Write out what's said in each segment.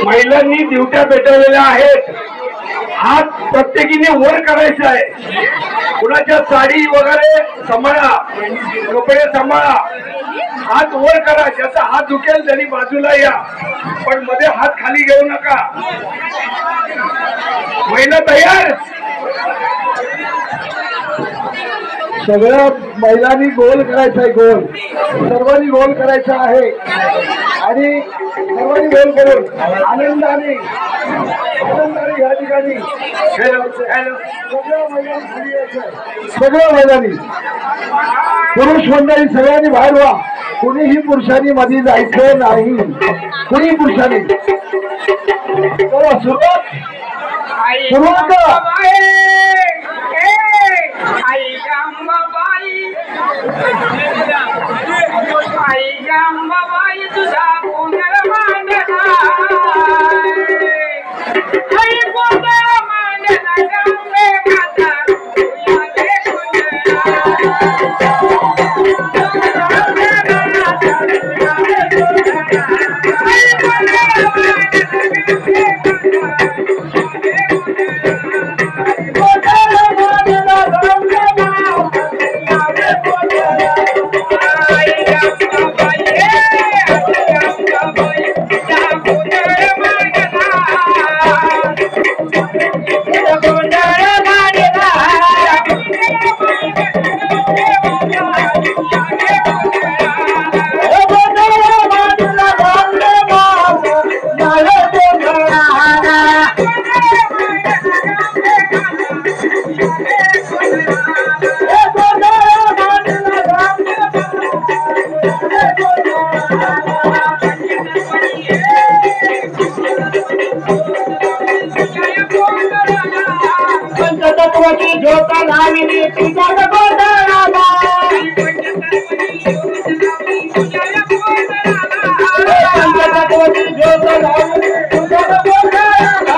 महिलांनी ड्युट्या पेटवलेल्या आहेत. हात प्रत्येकीने वर करायचा आहे. कुणाच्या साडी वगैरे सांभाळा, कपडे सांभाळा, हात वर करा. ज्याचा हात दुखेल त्यांनी बाजूला या, पण मध्ये हात खाली घेऊ नका. महिला तयार. सगळ्या महिलांनी गोल करायचा आहे. गोल सर्वांनी गोल करायचा आहे आणि सर्वांनी गोल करून आनंदाने या ठिकाणी सगळ्या महिलांनी, पुरुष मंडळी सगळ्यांनी बाहेर व्हा. कुणीही पुरुषांनी मध्ये जायचं नाही. कुणी पुरुषांनी सुरुवात करा. आई जांबाबाई तुझा गोंधळ मांडला, आई गोंधळ मांडला गंगे माता ज्योता लाविली तुझ्या गोंधळाला, ज्योता लाविली तुझ्या गोंधळाला,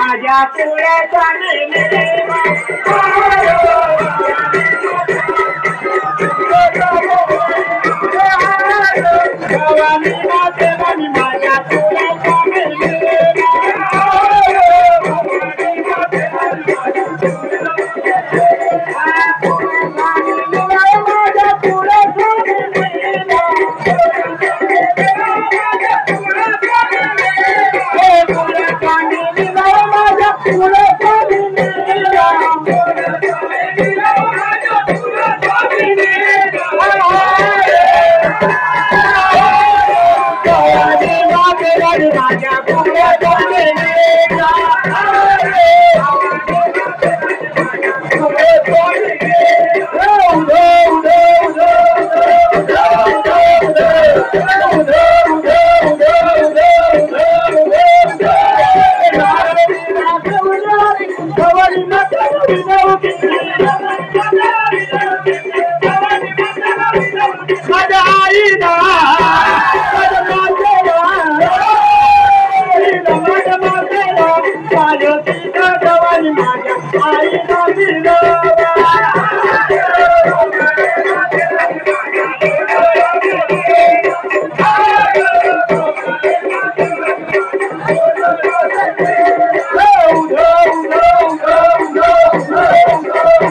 माझ्या पुण्याचा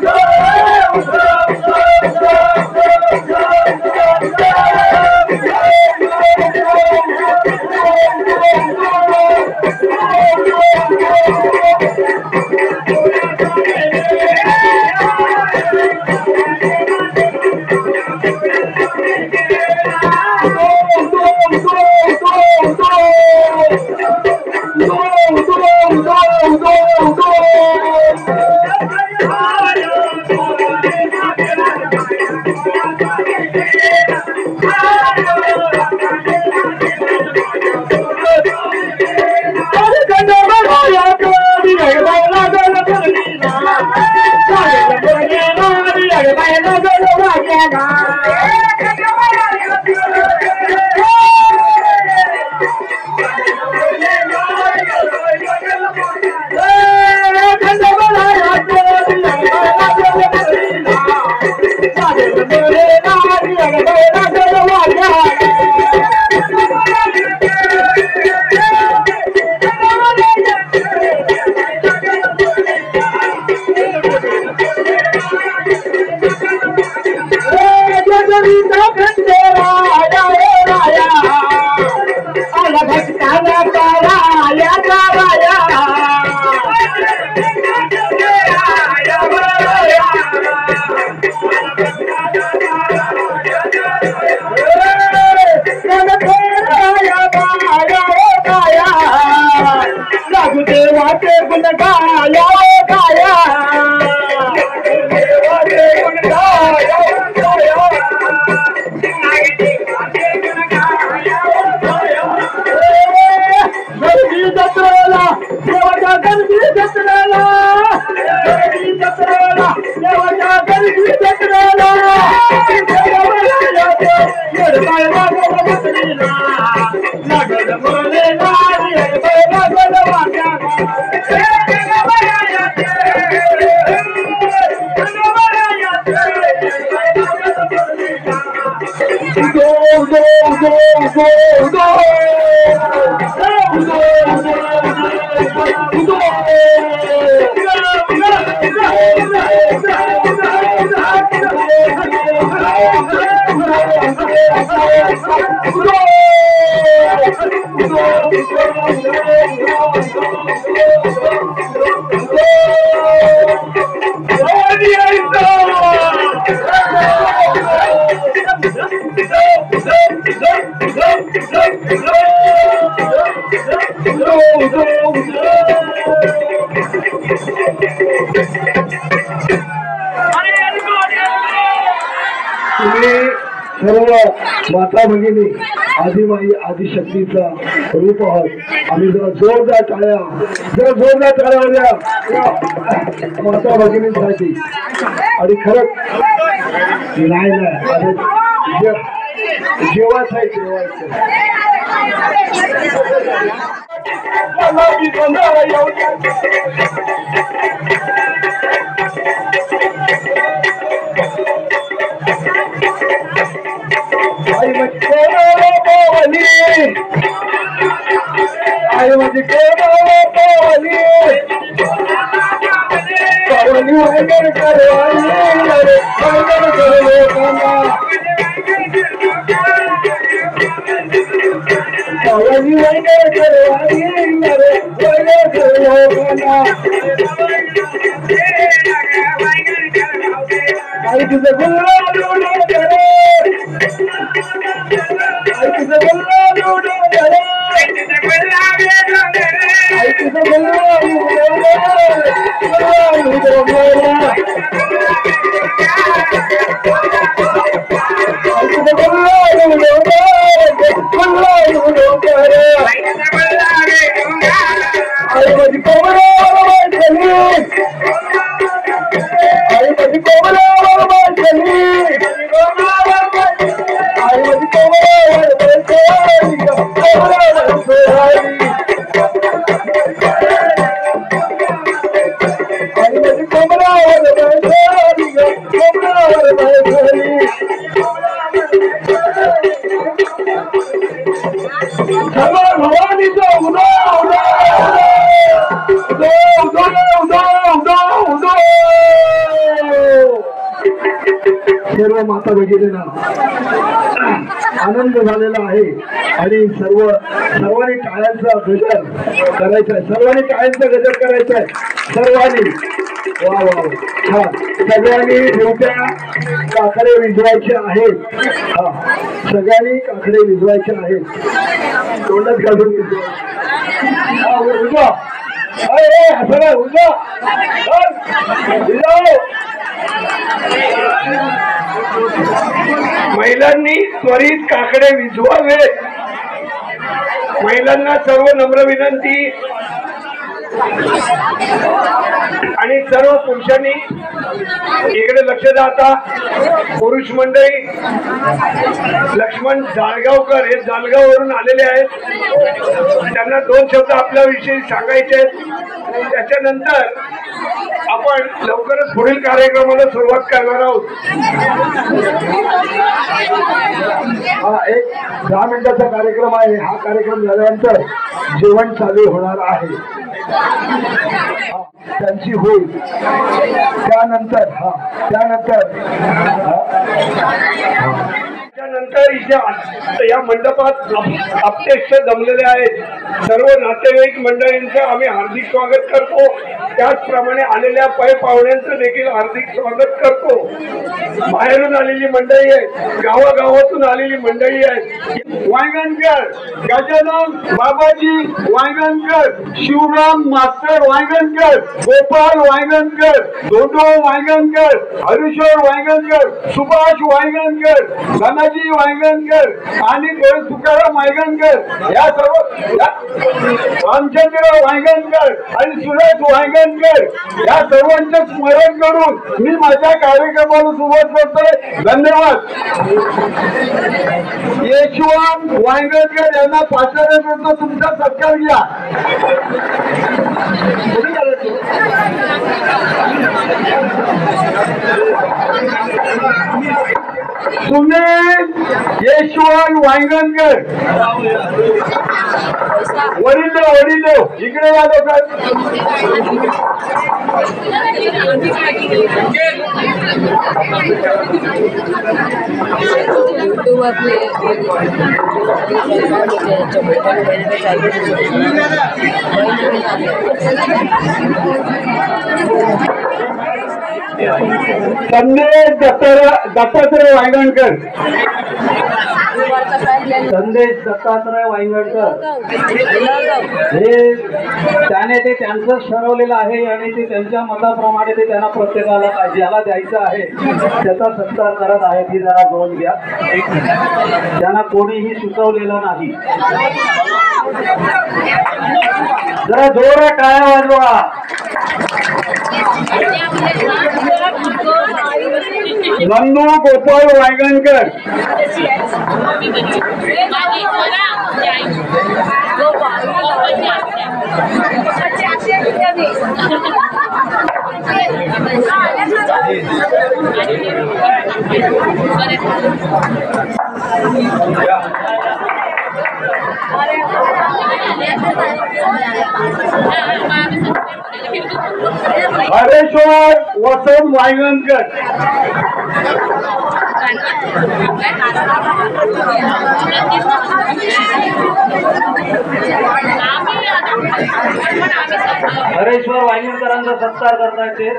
Go! सर्व माता भगिनी आदिमाई आदिशक्तीचा रूप आहोत आम्ही जरा जोरदार टाळ्या होत्या माता भगिनींसाठी आणि खरंच नाही जेवायचं आई माझी पावली वगैरे आई तुझं गुल्ला सर्व माता भगिनींना आनंद झालेला आहे आणि सर्वांनी टाळ्यांचा गजर करायचा आहे, सर्वांनी टाळ्यांचा गजर करायचा आहे सर्वांनी. वा वा छान. सगळ्यांनी ढोलक्या काकडे विजवायचे आहेत. हा सगळ्यांनी काकडे विजवायचे आहेत, तोंडात घालून विजवा. महिलांनी त्वरित काकडे विझवावे. महिलांना सर्व नम्र विनंती, आणि सर्व पुरुषांनी इकडे लक्ष द्या. आता पुरुष मंडळी लक्ष्मण जाळगावकर हे जाळगाववरून आलेले आहेत. त्यांना 2 शब्द आपल्याविषयी सांगायचे आहेत. त्याच्यानंतर आपण लवकरच पुढील कार्यक्रमाला सुरुवात करणार आहोत. हा एक 10 मिनिटाचा कार्यक्रम आहे. हा कार्यक्रम झाल्यानंतर जेवण चालू होणार आहे. त्यांची होईल त्यानंतर इथे या मंडपात अध्यक्ष जमलेले आहेत. सर्व नातेवाईक मंडळींचं आम्ही हार्दिक स्वागत करतो. त्याचप्रमाणे आलेल्या पै पाहुण्यांचं देखील हार्दिक स्वागत करतो. बाहेरून आलेली मंडळी आहे, गावागावातून आलेली मंडळी आहे. वांगणकर, गजानन बाबाजी वांगणकर, शिवराम मास्टर वांगणकर, गोपाल वांगणकर, दोडो वांगणकर, हरीश्वर वांगणकर, सुभाष वांगणकर, धनाजी वांगणकर आणि तुकाराम वांगणकर या सर्व रामचंद्र वांगणकर आणि सुरेश वांगणकर या सर्वांचे स्मरण करून मी माझ्या कार्यक्रमाला सुरुवात करतोय. धन्यवाद. यशवंत वांगणकर यांना पाचार्य करतो. तुमचा सत्कार घ्या. सुनील यशवंत वांगणकर वडील इकडे या लोकांना. संदेश दत्तात्रय वांगणकर, संदेश दत्तात्रय वांगणकर हे त्याने ते त्यांचं ठरवलेलं आहे आणि ते त्यांच्या मताप्रमाणे ते त्यांना प्रत्येकाला ज्याला द्यायचं आहे त्याचा सत्कार करत आहेत. ही जरा नोंद घ्या. त्यांना कोणीही सुचवलेलं नाही. जरा जोरात टाळ्या वाजवा. नंदू गोपाळ वांगणकर, हरेश्वर वसंत वांगणकर, हरेश्वर वांगणकरांचा सत्कार करण्याचे.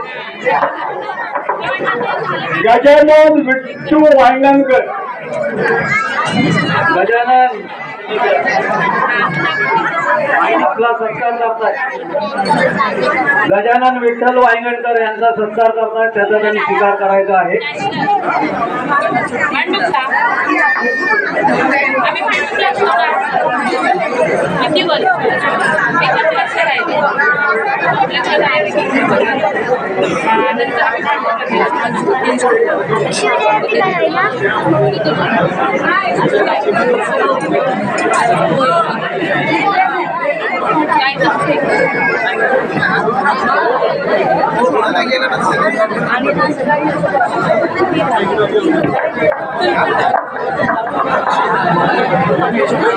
गजानन विठ्ठू वांगणकर, गजानन आपला सत्कार करताय. गजानन विठ्ठल वांगणकर यांचा सत्कार करताय. त्याचा त्यांनी स्वीकार करायचा आहे.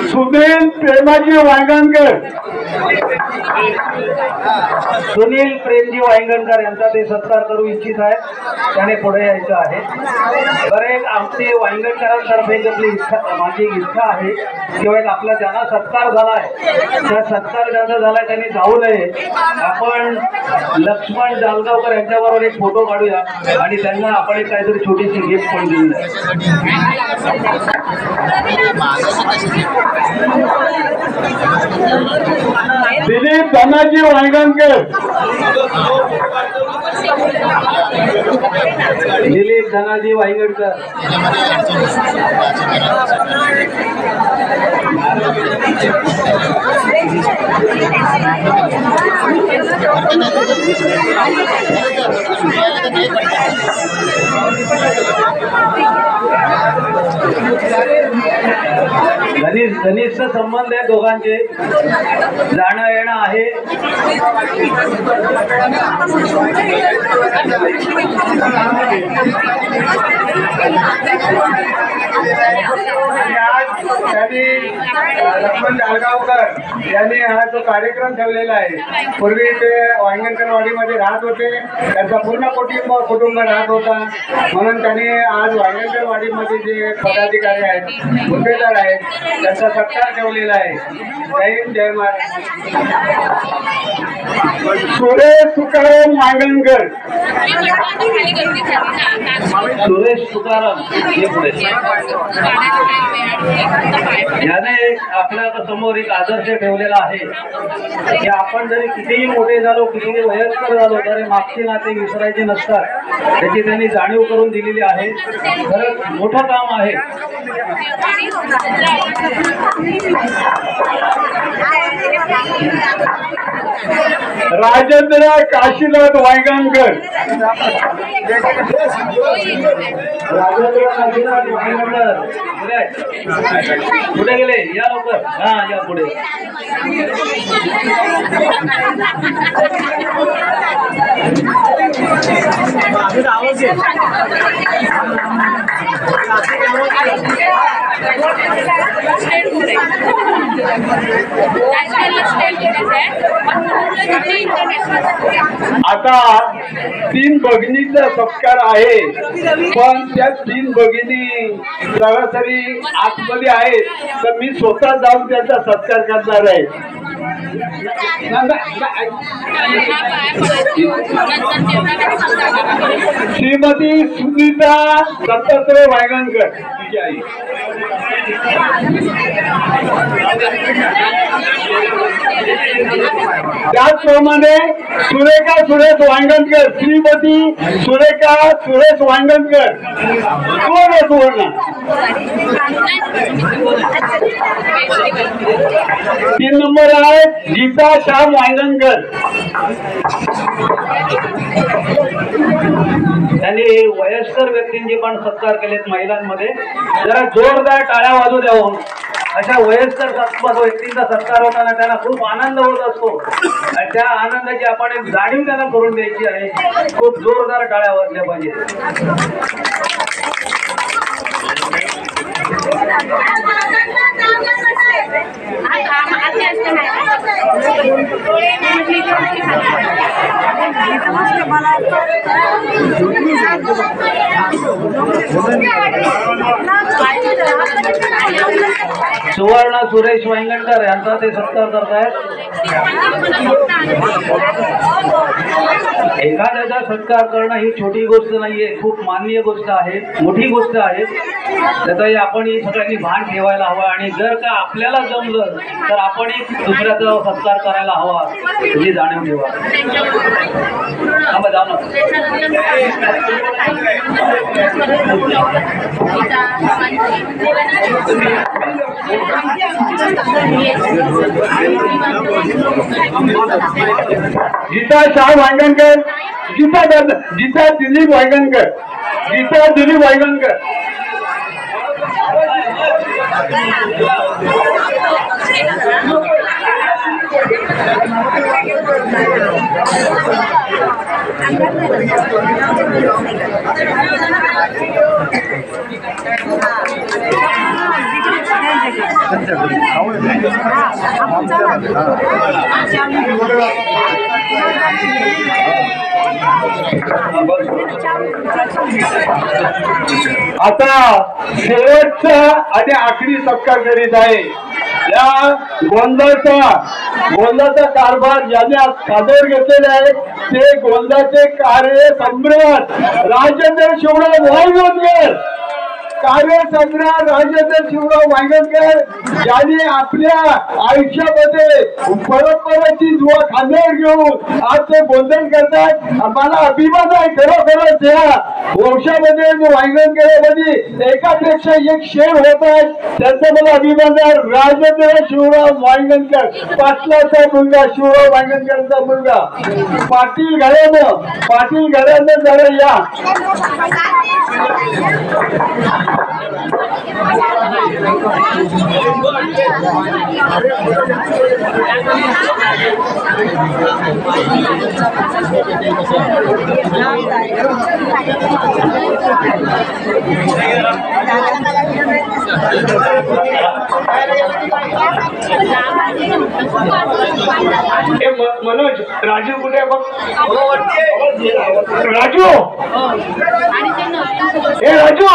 सुनील प्रेमाजी वांगणकर, सुनील प्रेमजी वांगणकर यांचा ते सत्कार करू इच्छित आहेत. त्याने पुढे यायचं आहे. बरेच आमचे वांगणकरांतर्फे माझी इच्छा आहे किंवा आपला ज्यांना सत्कार झालाय त्या सत्कार ज्यांचा झालाय त्यांनी जाऊ नये. आपण लक्ष्मण जालगावकर यांच्याबरोबर एक फोटो काढूया आणि त्यांना आपण एक काहीतरी छोटीशी गिफ्ट पण देऊया. दिलीप धनाजी वांगणकर, दिलीप धनाजी वांगणकर घनिष्ठ संबंध आहे दोघांचे, जाणं येणं आहे. त्यांनी लक्ष्मण जालगावकर यांनी हा जो कार्यक्रम ठेवलेला आहे, पूर्वी ते वांगणकरवाडीमध्ये राहत होते, त्यांचा पूर्ण कुटुंब राहत होता, म्हणून त्यांनी आज वांगणकरवाडीमध्ये जे पदाधिकारी आहेत, मुद्देदार आहेत, त्यांचा सत्कार ठेवलेला आहे. जय हिंद, जय महाराष्ट्र. सुरेश तुकाराम वांगणकर. सुरेश तुकाराम हे पुढे. याने आपल्या समोर एक आदर्श ठेवलेला आहे की आपण जरी कितीही मोठे झालो, कितीही वयस्कर झालो, तरी मागचे नाते विसरायचे नसतात. त्याची त्यांनी जाणीव करून दिलेली आहे. खरंच मोठं काम आहे. राजेंद्र काशीनाथ वांगणकर. राजेंद्र काशीनाथ वांगणकर कुठे गेले? या लवकर. हा, या पुढे. आता 3 भगिनीचा सत्कार आहे, पण त्या 3 भगिनी सरासरी आतमध्ये आहेत, तर मी स्वतः जाऊन त्यांचा सत्कार करणार आहे. श्रीमती सुनीता दत्तात्रय वांगणकर, तुझी आई. त्याचप्रमाणे सुरेखा सुरेश वांगणकर, श्रीमती सुरेखा सुरेश वांगणकर, सुवर्ण. 3 नंबर आहे गीता श्याम वांगणकर. त्यांनी वयस्कर व्यक्तींचे पण सत्कार केलेत महिलांमध्ये. जरा जोरदार टाळ्या वाजू द्यावं. अशा वयस्कर व्यक्तींचा सत्कार होताना त्यांना खूप आनंद होत असतो. त्या आनंदाची आपण एक जाणीव त्यांना करून द्यायची आहे. खूप जोरदार टाळ्या वाजल्या पाहिजे. सुवर्ण सुरेश वांगणकर यांचा ते सत्कार करतायत. एखाद्याचा सत्कार करणं ही छोटी गोष्ट नाहीये, खूप माननीय गोष्ट आहे, मोठी गोष्ट आहे. त्याचाही आपण सगळ्यांनी भान ठेवायला हवं. आणि जर का आपल्याला जमलं तर आपण दुसऱ्याचा सत्कार करायला हवा, याची जाणीव ठेवा. गीता शाह वांगणकर, गीता दिलीप वांगणकर, गीता दिलीप वांगणकर. आता शेवटचा आणि आखरी सत्कार करीत आहे. या गोंदाचा कारभार ज्याने आज सादर घेतलेले आहे ते गोंदाचे कार्य सम्राट राजेंद्र शिवराम वांगणकर. कार्यसम्राट राजेंद्र शिवराव वांगणकर ज्यांनी आपल्या आयुष्यामध्ये परंपरेची जुवा खांद्यावर घेऊन आज ते बोलण करतात. मला अभिमान आहे खरोखरच या वंशामध्ये वांगणकरांमध्ये एकापेक्षा एक शेर होत आहेत. त्यांचा मला अभिमान आहे. राजेंद्र शिवराव वांगणकर पाटलाचा मुलगा, शिवराव वांगणकरांचा मुलगा. पाटील घरानं जरा या. मनोज राजू कुठे बघ. राजू, हे राजू.